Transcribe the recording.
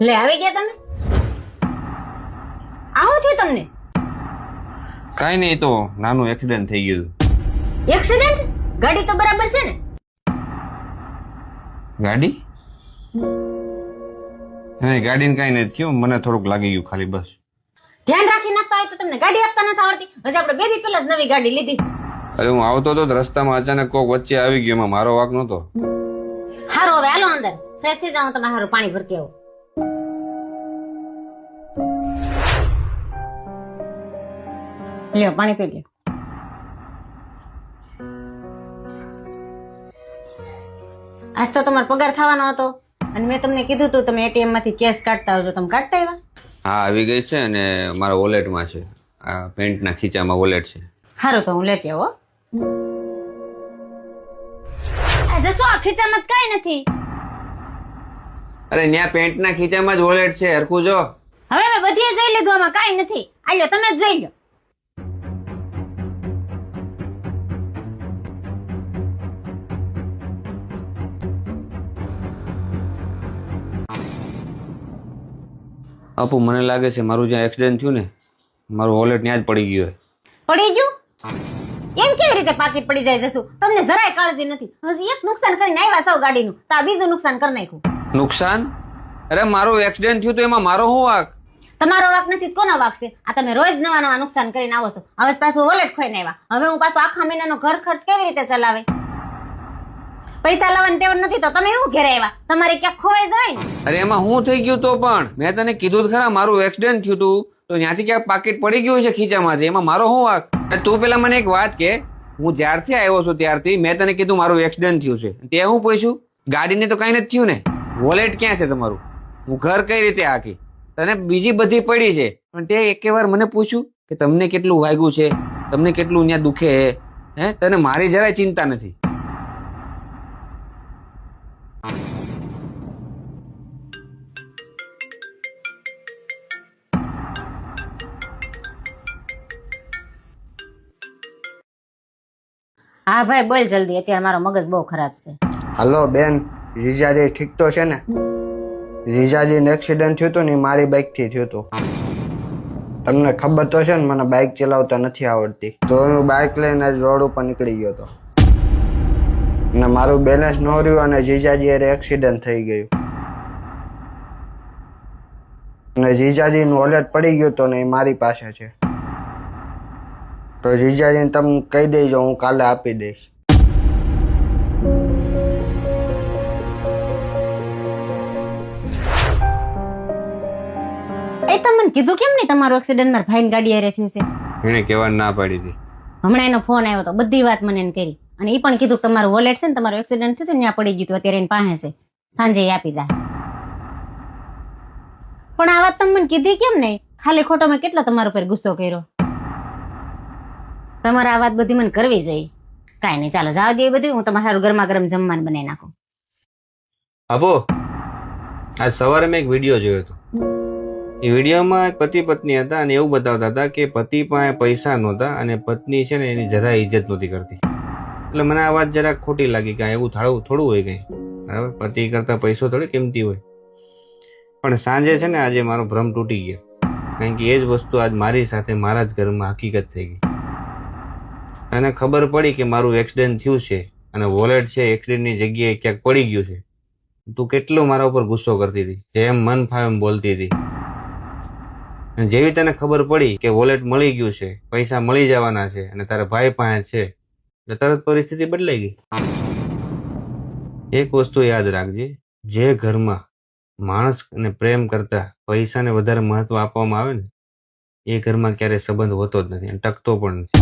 લે આવી ગયા તમે? આવું થયું તમને? કાઈ નહીં, તો નાનું એક્સિડન્ટ થઈ ગયું. એક્સિડન્ટ? ગાડી તો બરાબર છે ને? ગાડી? નહીં, ગાડીને કાંઈ નથી થયું, મને થોડુંક લાગી ગયું ખાલી, બસ. ધ્યાન રાખી નાખતા હોય તો તમને ગાડી આપતા નથી આવડતી? હજી આપણે બે દી પહેલા જ નવી ગાડી લીધી છે. અરે હું આવતો હતો તો રસ્તામાં અચાનક કોક વચ્ચે આવી ગયો, એમાં મારો વાંક નહોતો. હારો હવે હાલો અંદર, ફ્રેશ થઈ જાઓ, તમે હારું પાણી ભરતી આવો. લ્યો પાણી પી લ્યો. આજ તો તમારો પગાર થવાનો હતો અને મેં તમને કીધું તું તમે એટીએમ માંથી કેશ કાઢતા આવજો. તમે કાઢતા આવ્યા? હા, આવી ગઈ છે અને મારા વોલેટમાં છે. આ પેન્ટના ખીચામાં વોલેટ છે. હારું તો હું લેતી આવો. જશો આ ખીચામાં કઈ નથી. અરે ન્યા પેન્ટના ખીચામાં જ વોલેટ છે, હરખું જો. હવે મેં બધીએ જોઈ લીધું, આમાં કઈ નથી. આલ્યો તમે જ જોઈ લો. અપુ, મને લાગે છે મારું જ્યાં એક્સિડન્ટ થયું ને, મારું વોલેટ ત્યાં જ પડી ગયું. પડી ગયું? એમ કેવી રીતે પાકીટ પડી જાય જશું? તમને જરાય કાળજી નથી. હજી એક નુકસાન કરીને આવ્યા સૌ ગાડીનું, તો આ બીજું નુકસાન કરી નાખ્યું. નુકસાન? અરે મારું એક્સિડન્ટ થયું તો એમાં મારો શું વાંક? તમારો વાક નથી તો કોનો વાક છે? આ તમે રોજ નવા નવા નુકસાન કરીને આવો છો. હવે પાછું વોલેટ ખોઈને આવ્યા. હવે હું પાછું આખા મહિનાનો ઘર ખર્ચ કેવી રીતે ચલાવે? પૈસા લાવવાની ટેવ નથી તો તમે શું ઘરે આવ્યા? તમારે ક્યાંક ખોવાઈ જાય ને. અરે એમાં શું થઈ ગયું તો પણ? મેં તને કીધું જ ખરા, મારું એક્સિડન્ટ થયું તું તો ત્યાંથી ક્યાંક પાકીટ પડી ગયું છે ખીચામાંથી, એમાં મારો શું વાંક? તું પેલા મને એક વાત કે, હું જ્યારથી આવ્યો છું ત્યારથી મેં તને કીધું મારું એક્સિડન્ટ થયું છે, તે હું પૂછ્યું? ગાડીને તો કઈ નથી થયું ને? વોલેટ ક્યાં છે તમારું? હું ઘર કઈ રીતે આખી? તને બીજી બધી પડી છે, પણ તે એકે વાર મને પૂછ્યું કે તમને કેટલું વાગ્યું છે, તમને કેટલું ત્યાં દુખે હે? તને મારી જરાય ચિંતા નથી. હા ભાઈ બોલ જલ્દી, અત્યારે મારો મગજ બહુ ખરાબ છે. હલો બેન, જીજાજી ઠીક તો છે ને? જીજાજીને એક્સિડન્ટ થયું હતું ને, મારી બાઇક થી થયું હતું. તમને ખબર તો છે ને મને બાઇક ચલાવતા નથી આવડતી, તો હું બાઇક લઈને આજ રોડ ઉપર નીકળી ગયો હતો અને મારું બેલેન્સ ન રહ્યું અને જીજાજી એ એક્સિડન્ટ થઈ ગયું અને જીજાજીનું વોલેટ પડી ગયું તો ને એ મારી પાસે છે. તો જીજાજીને તમે કહી દેજો, હું કાલે આપી દઈશ. એ તમને કીધું કેમ નહીં તમારું એક્સિડન્ટ મારા ભાઈની ગાડી હારે થયું છે? એને કહેવાની ના પાડી હતી. હમણાં એનો ફોન આવ્યો તો બધી વાત મને એને કરી અને એ પણ કીધું કે તમારું વોલેટ છે ને, તમારું એક્સિડન્ટ થયું હતું ત્યાં પડી ગયું હતું, અત્યારે એની પાસે છે, સાંજે એ આપી જાય. પણ આ વાત તમે મને કીધી કેમ નહીં? ખાલી ખોટો મેં કેટલો તમારા ઉપર ગુસ્સો કર્યો. તમારે આ વાત બધી મને કરવી જોઈએ. કાંઈ નહીં, ચાલો જાવ દે એ બધું. હું તમારું ગરમા ગરમ જમવાનું બનાવી નાખું. અપો, આજ સવારે મેં એક વિડીયો જોયો હતો. એ વિડીયોમાં એક પતિ પત્ની હતા અને એવું બતાવતા હતા કે પતિ પાસે પૈસા નહોતા અને પત્ની છે ને એની જરા ઇજ્જત નહોતી કરતી. એટલે મને આ વાત જરાક ખોટી લાગી કે એવું થોડું હોય કઈ, બરાબર? પતિ કરતા પૈસો થોડી કિંમતી હોય. પણ સાંજે છે ને આજે મારો ભ્રમ તૂટી ગયો, કારણ કે એ જ વસ્તુ આજ મારી સાથે મારા જ ઘરમાં હકીકત થઈ ગઈ. અને ખબર પડી કે મારું એક્સિડન્ટ થયું છે અને વોલેટ છે એક્સિડન્ટની જગ્યાએ ક્યાંક પડી ગયું છે. તું કેટલો મારા ઉપર ગુસ્સો કરતી હતી, જેમ મન ફાવે એમ બોલતી હતી. જેવી તને ખબર પડી કે વોલેટ મળી ગયું છે, પૈસા મળી જવાના છે અને તારા ભાઈ પાસે છે, એટલે તરત પરિસ્થિતિ બદલાઈ ગઈ. એક વસ્તુ યાદ રાખજે, જે ઘરમાં માણસ અને પ્રેમ કરતા પૈસાને વધારે મહત્વ આપવામાં આવે ને, એ ઘરમાં ક્યારેય સંબંધ હોતો જ નથી અને ટકતો પણ નથી.